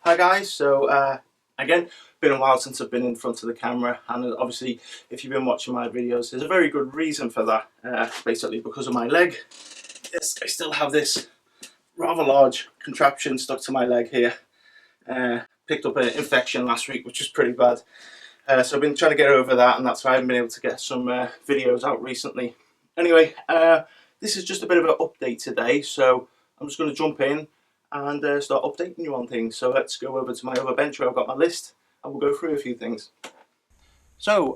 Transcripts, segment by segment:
Hi guys, so again, been a while since I've been in front of the camera, and obviously if you've been watching my videos there's a very good reason for that, basically because of my leg. Yes, I still have this rather large contraption stuck to my leg here. Picked up an infection last week which was pretty bad, so I've been trying to get over that, and that's why I haven't been able to get some videos out recently. Anyway, this is just a bit of an update today, so I'm just going to jump in and start updating you on things. So let's go over to my other bench where I've got my list and we'll go through a few things. So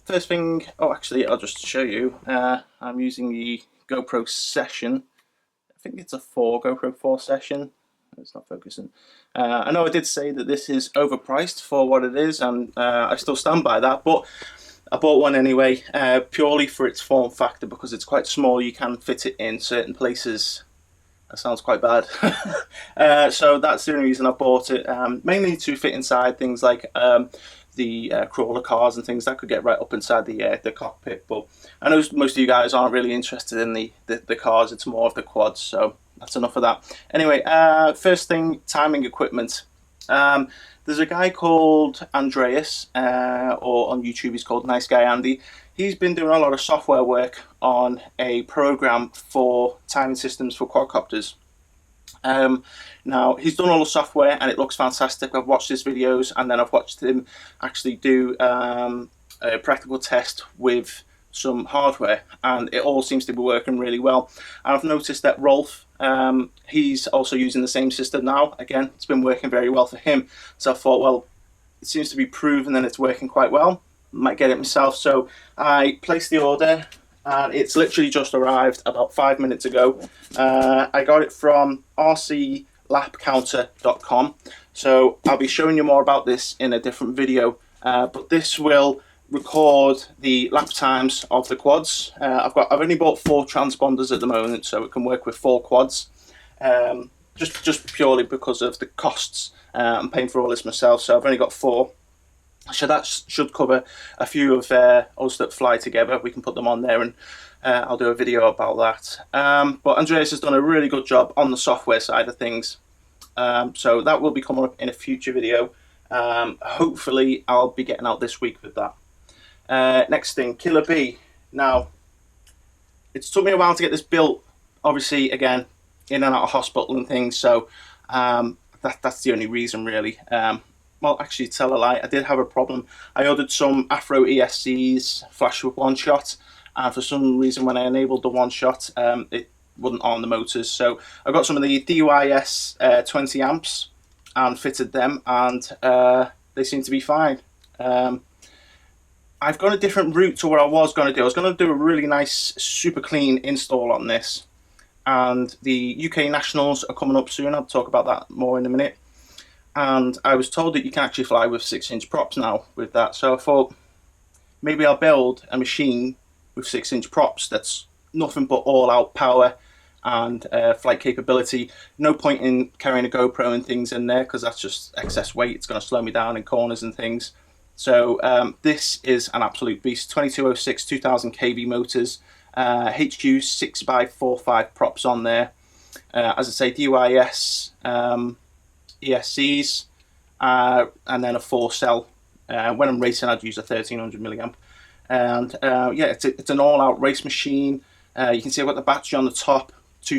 first thing, actually I'll just show you, I'm using the GoPro Session. I think it's a GoPro 4 Session. It's not focusing. I know I did say that this is overpriced for what it is, and I still stand by that, but I bought one anyway, purely for its form factor, because it's quite small. You can fit it in certain places. That sounds quite bad. So that's the only reason I bought it, mainly to fit inside things like the crawler cars and things that could get right up inside the cockpit. But I know most of you guys aren't really interested in the cars, it's more of the quads, so that's enough of that. Anyway, first thing, timing equipment. There's a guy called Andreas, or on YouTube he's called Nice Guy Andy. He's been doing a lot of software work on a program for timing systems for quadcopters. Now he's done all the software and it looks fantastic. I've watched his videos and then I've watched him actually do a practical test with some hardware, and it all seems to be working really well. And I've noticed that Rolf, he's also using the same system now. Again, it's been working very well for him, so I thought, well, it seems to be proven that it's working quite well. Might get it myself, so I placed the order and it's literally just arrived about 5 minutes ago. I got it from rclapcounter.com, so I'll be showing you more about this in a different video, but this will record the lap times of the quads. I've only bought 4 transponders at the moment, so it can work with 4 quads, just purely because of the costs. I'm paying for all this myself, so I've only got 4. So that should cover a few of us that fly together. We can put them on there, and I'll do a video about that. But Andreas has done a really good job on the software side of things, so that will be coming up in a future video. Hopefully I'll be getting out this week with that. Next thing, Killer Bee. Now, it's took me a while to get this built, obviously, again, in and out of hospital and things, so that's the only reason, really. Well, actually, tell a lie, I did have a problem. I ordered some Afro ESCs flash with one shot, and for some reason when I enabled the one shot, it wouldn't on the motors. So I got some of the DYS 20 amps and fitted them, and they seem to be fine. I've gone a different route to what I was going to do. I was going to do a really nice, super clean install on this, and the UK Nationals are coming up soon. I'll talk about that more in a minute. And I was told that you can actually fly with 6-inch props now with that, so I thought maybe I'll build a machine with 6-inch props that's nothing but all-out power and flight capability. No point in carrying a GoPro and things in there, because that's just excess weight. It's going to slow me down in corners and things. So this is an absolute beast. 2206 2000 kV motors, HQ 6x45 props on there. As I say, DYS ESCs, and then a 4-cell. When I'm racing, I'd use a 1300 milliamp. And yeah, it's an all-out race machine. You can see I've got the battery on the top, two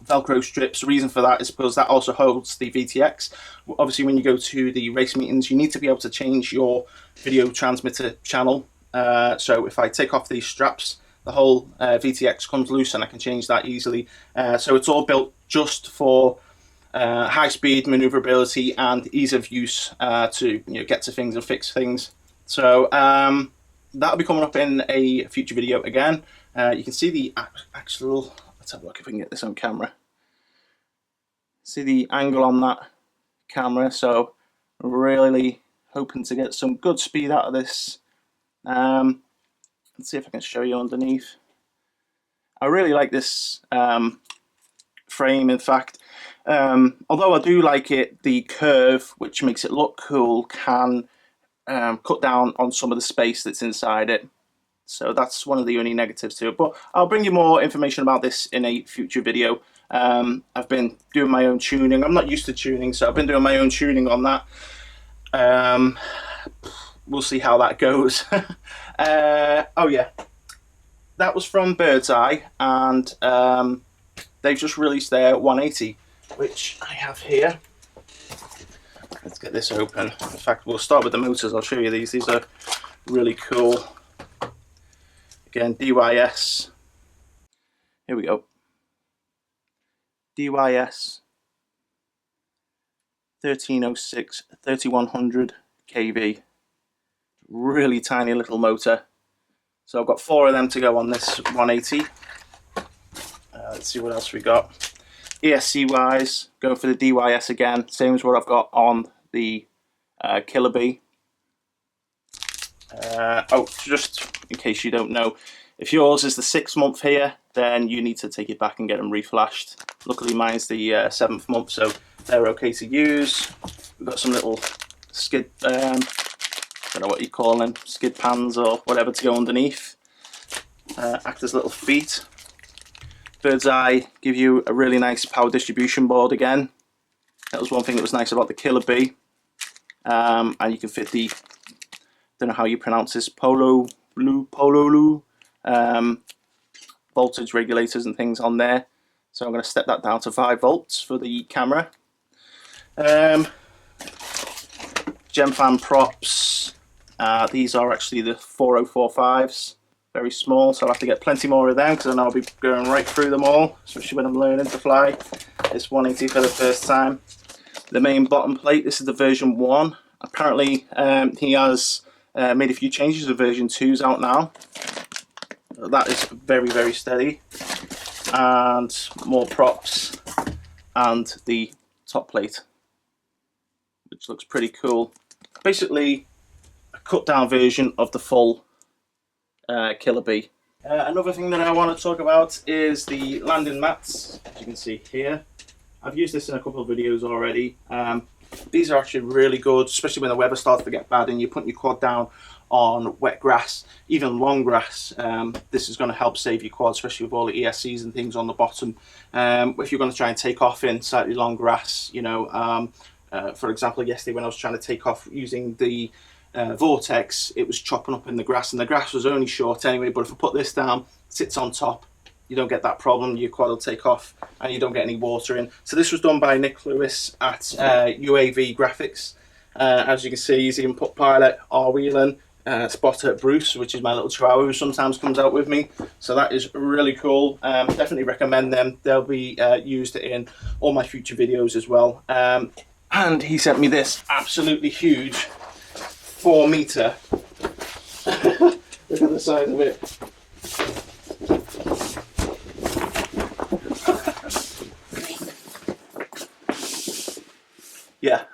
Velcro strips. The reason for that is because that also holds the VTX. Obviously, when you go to the race meetings, you need to be able to change your video transmitter channel. So if I take off these straps, the whole VTX comes loose, and I can change that easily. So it's all built just for high speed maneuverability and ease of use, to get to things and fix things. So that'll be coming up in a future video again. You can see the actual, let's have a look if we can get this on camera. See the angle on that camera, so really hoping to get some good speed out of this. Let's see if I can show you underneath. I really like this frame, in fact. Although I do like it, the curve, which makes it look cool, can cut down on some of the space that's inside it. So that's one of the only negatives to it. But I'll bring you more information about this in a future video. I've been doing my own tuning. I'm not used to tuning, so I've been doing my own tuning on that. We'll see how that goes. Oh yeah, that was from Bird's Eye, and they've just released their 180, which I have here. Let's get this open. In fact, we'll start with the motors. I'll show you these. These are really cool. Again, DYS. Here we go. DYS 1306 3100 kV. Really tiny little motor. So I've got 4 of them to go on this 180. Let's see what else we got. ESC wise, going for the DYS again, same as what I've got on the Killer Bee. Oh, just in case you don't know, if yours is the 6th month here, then you need to take it back and get them reflashed. Luckily mine's the 7th month, so they're okay to use. We've got some little skid, I don't know what you call them, skid pans or whatever to go underneath. Act as little feet. Bird's Eye give you a really nice power distribution board again. That was one thing that was nice about the Killer Bee. And you can fit the, don't know how you pronounce this, Pololu voltage regulators and things on there. So I'm going to step that down to 5 volts for the camera. Gemfan props. These are actually the 4045s. Very small, so I'll have to get plenty more of them because I know I'll be going right through them all, especially when I'm learning to fly this 180 for the first time. The main bottom plate, this is the version 1. Apparently he has made a few changes. The version 2's out now. That is very, very steady. And more props and the top plate, which looks pretty cool. Basically a cut down version of the full Killer Bee. Another thing that I want to talk about is the landing mats. As you can see here, I've used this in a couple of videos already. These are actually really good, especially when the weather starts to get bad and you're putting your quad down on wet grass, even long grass. This is going to help save your quad, especially with all the ESCs and things on the bottom. If you're going to try and take off in slightly long grass, you know, for example, yesterday when I was trying to take off using the Vortex, it was chopping up in the grass, and the grass was only short anyway, but if I put this down, it sits on top, you don't get that problem. Your quad will take off and you don't get any water in. So this was done by Nick Lewis at UAV.Graphics. As you can see, he's even put pilot, R-wheeling, spotter Bruce, which is my little chihuahua who sometimes comes out with me. So that is really cool. Definitely recommend them. They'll be used in all my future videos as well. And he sent me this absolutely huge 4-meter. Look at the size of it. Yeah,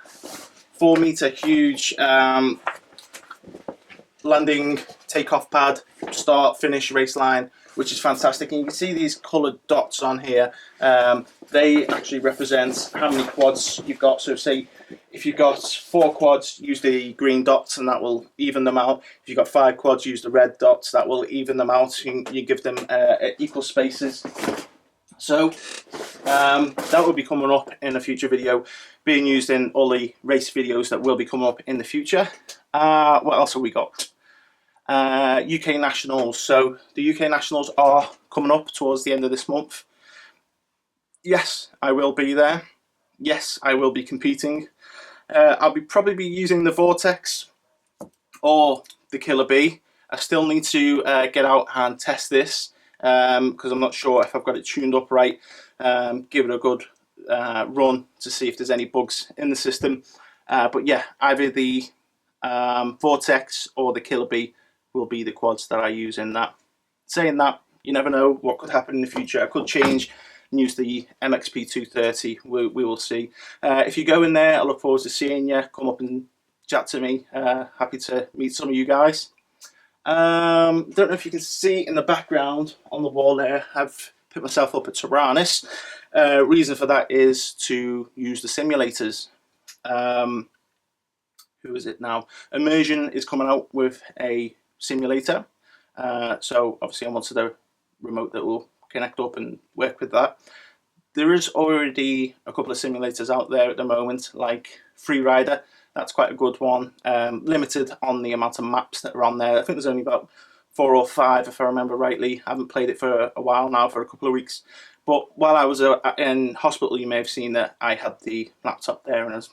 4-meter huge landing takeoff pad, start finish race line, which is fantastic. And you can see these coloured dots on here. They actually represent how many quads you've got. So say if you've got 4 quads, use the green dots and that will even them out. If you've got 5 quads, use the red dots, that will even them out. You give them equal spaces. So that will be coming up in a future video, being used in all the race videos that will be coming up in the future. What else have we got? UK Nationals. So the UK Nationals are coming up towards the end of this month. Yes, I will be there. Yes, I will be competing. I'll probably be using the Vortex or the Killer Bee. I still need to get out and test this because I'm not sure if I've got it tuned up right. Give it a good run to see if there's any bugs in the system. But yeah, either the Vortex or the Killer Bee will be the quads that I use in that. Saying that, you never know what could happen in the future. I could change and use the MXP 230. We will see. If you go in there, I look forward to seeing you. Come up and chat to me. Happy to meet some of you guys. Don't know if you can see in the background on the wall there, I've put myself up at Tyrannus. Reason for that is to use the simulators. Who is it now? Immersion is coming out with a simulator. So obviously I wanted a remote that will connect up and work with that. There is already a couple of simulators out there at the moment, like Freerider. That's quite a good one. Limited on the amount of maps that are on there. I think there's only about 4 or 5, if I remember rightly. I haven't played it for a while now, for a couple of weeks. But while I was in hospital, you may have seen that I had the laptop there and I was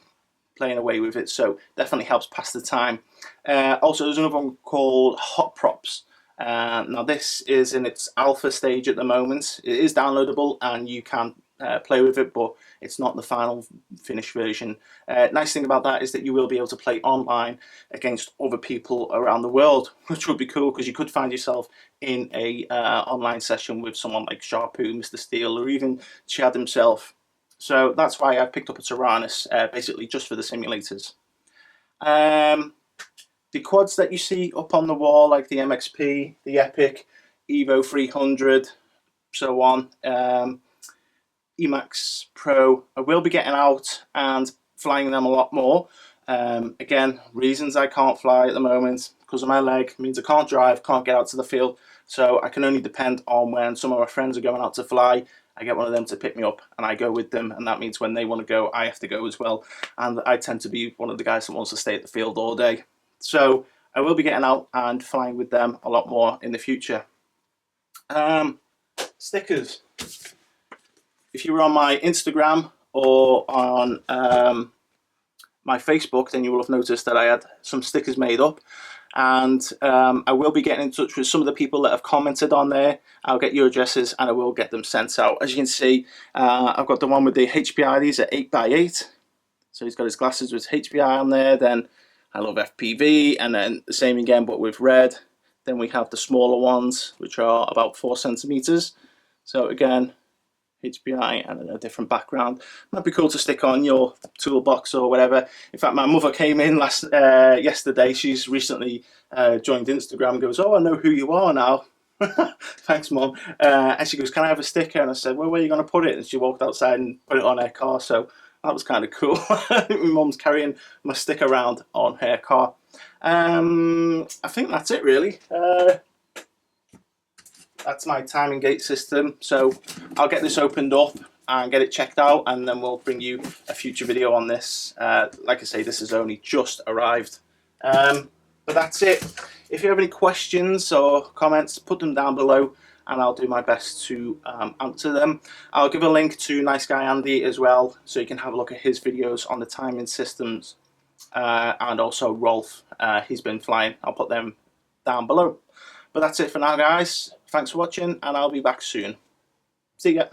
playing away with it, so definitely helps pass the time. Also, there's another one called Hot Props. Now this is in its alpha stage at the moment. It is downloadable and you can play with it, but it's not the final finished version. Nice thing about that is that you will be able to play online against other people around the world, which would be cool because you could find yourself in a online session with someone like Sharpoo, Mr. Steel, or even Chad himself. So that's why I picked up a Tyrannus, basically just for the simulators. The quads that you see up on the wall, like the MXP, the Epic, Evo 300, so on, Emax Pro, I will be getting out and flying them a lot more. Again, reasons I can't fly at the moment because of my leg means I can't drive, can't get out to the field, so I can only depend on when some of my friends are going out to fly. I get one of them to pick me up and I go with them, and that means when they want to go, I have to go as well, and I tend to be one of the guys that wants to stay at the field all day. So I will be getting out and flying with them a lot more in the future. Stickers. If you were on my Instagram or on my Facebook, then you will have noticed that I had some stickers made up, and I will be getting in touch with some of the people that have commented on there. I'll get your addresses and I will get them sent out. As you can see, I've got the one with the HPI. These are 8x8, so he's got his glasses with HPI on there. Then I love FPV, and then the same again but with red. Then we have the smaller ones, which are about 4 centimeters. So again, HPI and a different background. Might be cool to stick on your toolbox or whatever. In fact, my mother came in yesterday. She's recently joined Instagram and goes, "Oh, I know who you are now." Thanks, Mum. And she goes, "Can I have a sticker?" And I said, "Well, where are you going to put it?" And she walked outside and put it on her car. So that was kind of cool. I think my mum's carrying my stick around on her car. I think that's it really. That's my timing gate system. So I'll get this opened up and get it checked out, and then we'll bring you a future video on this. Like I say, this has only just arrived. But that's it. If you have any questions or comments, put them down below and I'll do my best to answer them. I'll give a link to Nice Guy Andy as well, so you can have a look at his videos on the timing systems, and also Rolf. He's been flying. I'll put them down below. But that's it for now, guys. Thanks for watching, and I'll be back soon. See ya.